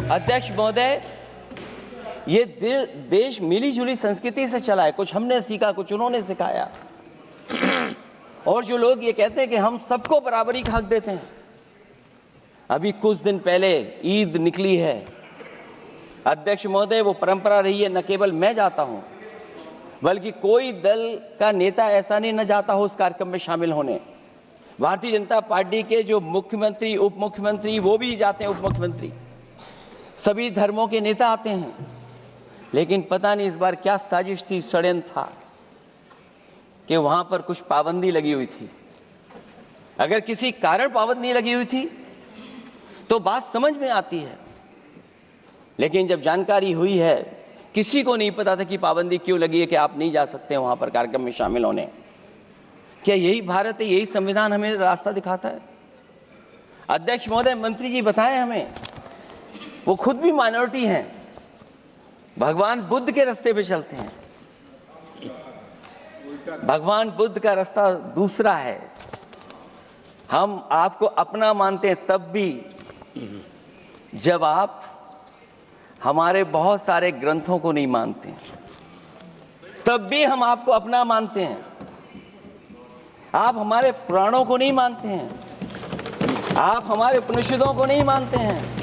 अध्यक्ष महोदय, ये देश मिली जुली संस्कृति से चला है। कुछ हमने सीखा, कुछ उन्होंने सिखाया। और जो लोग ये कहते हैं कि हम सबको बराबरी का हक देते हैं, अभी कुछ दिन पहले ईद निकली है अध्यक्ष महोदय, वो परंपरा रही है, न केवल मैं जाता हूं बल्कि कोई दल का नेता ऐसा नहीं न जाता हो उस कार्यक्रम में शामिल होने। भारतीय जनता पार्टी के जो मुख्यमंत्री, उप मुख्यमंत्री, वो भी जाते हैं, उप मुख्यमंत्री, सभी धर्मों के नेता आते हैं। लेकिन पता नहीं इस बार क्या साजिश थी, षड्यंत्र था कि वहां पर कुछ पाबंदी लगी हुई थी। अगर किसी कारण पाबंदी लगी हुई थी तो बात समझ में आती है, लेकिन जब जानकारी हुई है, किसी को नहीं पता था कि पाबंदी क्यों लगी है कि आप नहीं जा सकते वहां पर कार्यक्रम में शामिल होने। क्या यही भारत है, यही संविधान हमें रास्ता दिखाता है? अध्यक्ष महोदय, मंत्री जी बताएं हमें, वो खुद भी माइनॉरिटी हैं, भगवान बुद्ध के रास्ते पे चलते हैं। भगवान बुद्ध का रास्ता दूसरा है। हम आपको अपना मानते हैं तब भी जब आप हमारे बहुत सारे ग्रंथों को नहीं मानते हैं, तब भी हम आपको अपना मानते हैं। आप हमारे पुराणों को नहीं मानते हैं, आप हमारे उपनिषदों को नहीं मानते हैं।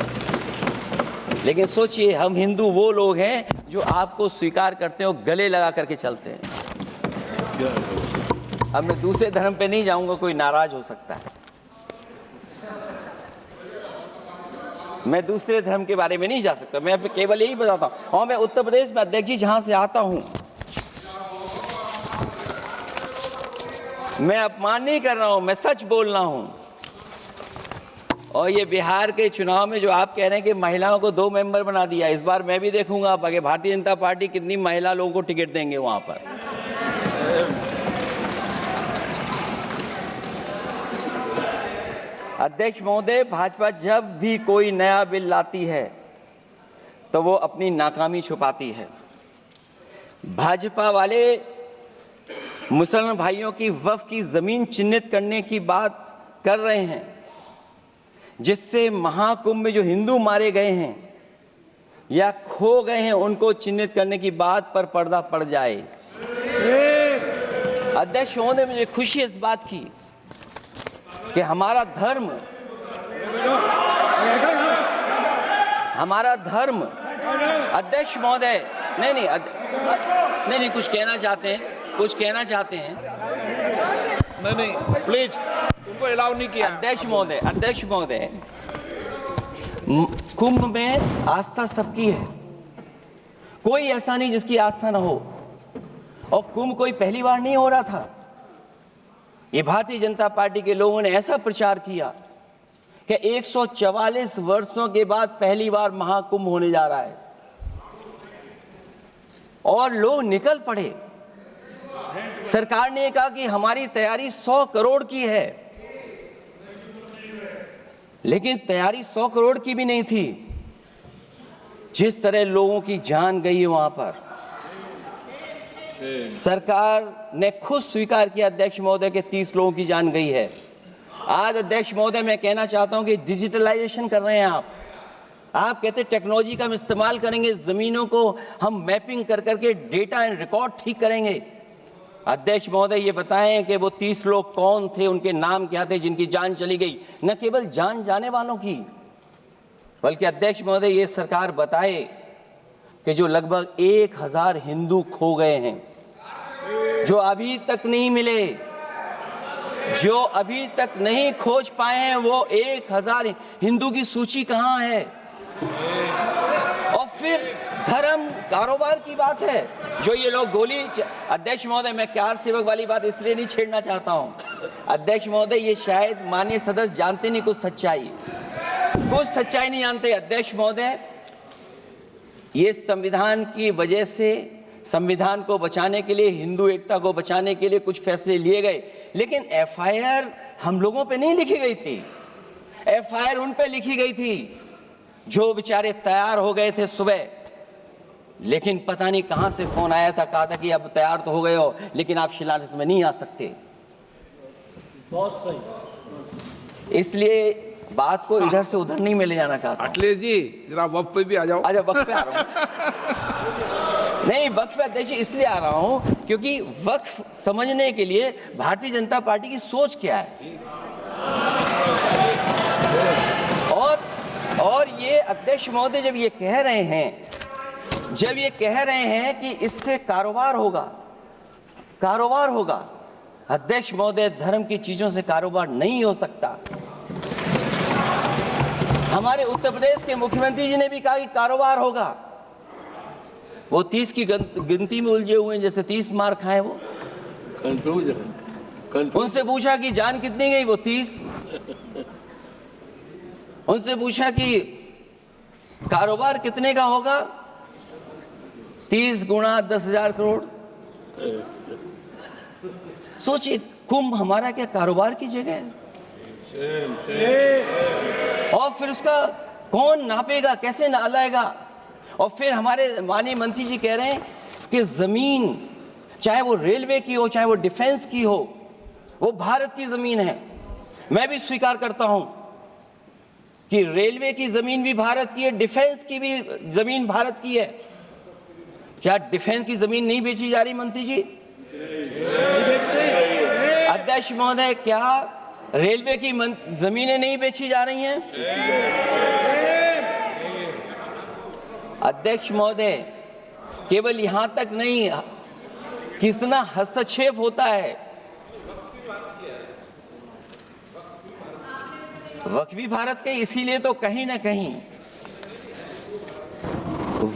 लेकिन सोचिए, हम हिंदू वो लोग हैं जो आपको स्वीकार करते हैं और गले लगा करके चलते हैं। अब मैं दूसरे धर्म पे नहीं जाऊंगा, कोई नाराज हो सकता है। मैं दूसरे धर्म के बारे में नहीं जा सकता, मैं केवल यही बताता हूं। और मैं उत्तर प्रदेश में अध्यक्ष जी जहां से आता हूं, मैं अपमान नहीं कर रहा हूं, मैं सच बोल रहा हूं। और ये बिहार के चुनाव में जो आप कह रहे हैं कि महिलाओं को 2 मेंबर बना दिया, इस बार मैं भी देखूंगा आगे भारतीय जनता पार्टी कितनी महिला लोगों को टिकट देंगे वहां पर। अध्यक्ष महोदय, भाजपा जब भी कोई नया बिल लाती है तो वो अपनी नाकामी छुपाती है। भाजपा वाले मुसलमान भाइयों की वक्फ की जमीन चिन्हित करने की बात कर रहे हैं, जिससे महाकुंभ में जो हिंदू मारे गए हैं या खो गए हैं उनको चिन्हित करने की बात पर पर्दा पड़ जाए। अध्यक्ष महोदय, मुझे खुशी इस बात की कि हमारा धर्म अध्यक्ष महोदय, नहीं, कुछ कहना चाहते हैं। नहीं, प्लीज, उनको अलाउ नहीं किया। अध्यक्ष महोदय, कुंभ में आस्था सबकी है, कोई ऐसा नहीं जिसकी आस्था ना हो। और कुंभ कोई पहली बार नहीं हो रहा था। ये भारतीय जनता पार्टी के लोगों ने ऐसा प्रचार किया कि 144 वर्षों के बाद पहली बार महाकुंभ होने जा रहा है, और लोग निकल पड़े। सरकार ने कहा कि हमारी तैयारी 100 करोड़ की है, लेकिन तैयारी 100 करोड़ की भी नहीं थी। जिस तरह लोगों की जान गई है वहां पर, सरकार ने खुद स्वीकार किया अध्यक्ष महोदय के 30 लोगों की जान गई है। आज अध्यक्ष महोदय, मैं कहना चाहता हूं कि डिजिटलाइजेशन कर रहे हैं आप कहते टेक्नोलॉजी का हम इस्तेमाल करेंगे, जमीनों को हम मैपिंग कर करके डेटा एंड रिकॉर्ड ठीक करेंगे। अध्यक्ष महोदय, ये बताएं कि वो 30 लोग कौन थे, उनके नाम क्या थे जिनकी जान चली गई। न केवल जान जाने वालों की, बल्कि अध्यक्ष महोदय, ये सरकार बताए कि जो लगभग 1000 हिंदू खो गए हैं, जो अभी तक नहीं मिले, जो अभी तक नहीं खोज पाए हैं, वो 1000 हिंदू की सूची कहां है? और फिर धर्म कारोबार की बात है, जो ये लोग गोली। अध्यक्ष महोदय, मैं कार सेवक वाली बात इसलिए नहीं छेड़ना चाहता हूं। अध्यक्ष महोदय, ये शायद माननीय सदस्य जानते नहीं कुछ सच्चाई नहीं जानते। अध्यक्ष महोदय, ये संविधान की वजह से, संविधान को बचाने के लिए, हिंदू एकता को बचाने के लिए कुछ फैसले लिए गए, लेकिन एफआईआर हम लोगों पे नहीं लिखी गई थी। एफआईआर उन पे लिखी गई थी जो बेचारे तैयार हो गए थे सुबह, लेकिन पता नहीं कहां से फोन आया था, कहा था कि अब तैयार तो हो गए हो, लेकिन आप शिलान्यास में नहीं आ सकते। बहुत सही। इसलिए बात को इधर से उधर नहीं में ले जाना चाहता हूं। अखिलेश जी जरा वक्त पे भी आ जाओ। अच्छा, वक्त पे आ रहा हूं। नहीं, वक्त पे अध्यक्ष इसलिए आ रहा हूं क्योंकि वक्त समझने के लिए भारतीय जनता पार्टी की सोच क्या है। और ये अध्यक्ष महोदय जब ये कह रहे हैं कि इससे कारोबार होगा, अध्यक्ष महोदय, धर्म की चीजों से कारोबार नहीं हो सकता। हमारे उत्तर प्रदेश के मुख्यमंत्री जी ने भी कहा कि कारोबार होगा। वो 30 की गिनती में उलझे हुए हैं, जैसे 30 मार खाए वो। उनसे पूछा कि जान कितनी गई, वो 30। उनसे पूछा कि कारोबार कितने का होगा, 30 गुणा 10,000 करोड़। सोचिए, कुंभ हमारा क्या कारोबार की जगह है? और फिर उसका कौन नापेगा, कैसे नालाएगा? और फिर हमारे माननीय मंत्री जी कह रहे हैं कि जमीन, चाहे वो रेलवे की हो, चाहे वो डिफेंस की हो, वो भारत की जमीन है। मैं भी स्वीकार करता हूं कि रेलवे की जमीन भी भारत की है, डिफेंस की भी जमीन भारत की है। क्या डिफेंस की जमीन नहीं बेची जा रही मंत्री जी? अध्यक्ष महोदय, क्या रेलवे की जमीनें नहीं बेची जा रही हैं? अध्यक्ष महोदय, केवल यहां तक नहीं, कितना हस्तक्षेप होता है। वक्फ भी भारत के, इसीलिए तो कहीं ना कहीं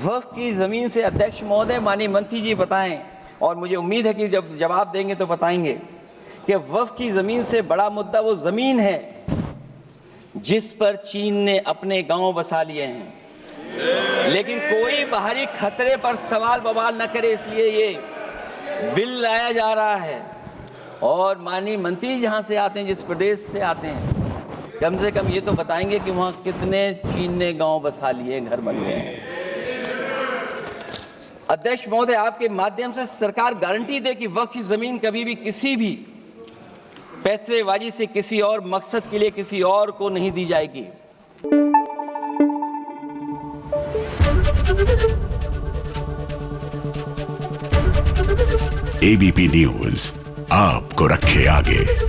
वक्फ की जमीन से, अध्यक्ष महोदय, माननीय मंत्री जी बताएं, और मुझे उम्मीद है कि जब जवाब देंगे तो बताएंगे कि वक्फ की जमीन से बड़ा मुद्दा वो जमीन है जिस पर चीन ने अपने गांव बसा लिए हैं। लेकिन कोई बाहरी खतरे पर सवाल बवाल न करे, इसलिए ये बिल लाया जा रहा है। और माननीय मंत्री जहां से आते हैं, जिस प्रदेश से आते हैं, कम से कम ये तो बताएंगे कि वहां कितने चीन ने गांव बसा लिए, घर बन गए हैं। अध्यक्ष महोदय, आपके माध्यम से सरकार गारंटी दे कि वक्फ की जमीन कभी भी किसी भी पैतरेबाजी से किसी और मकसद के लिए किसी और को नहीं दी जाएगी। एबीपी न्यूज आपको रखे आगे।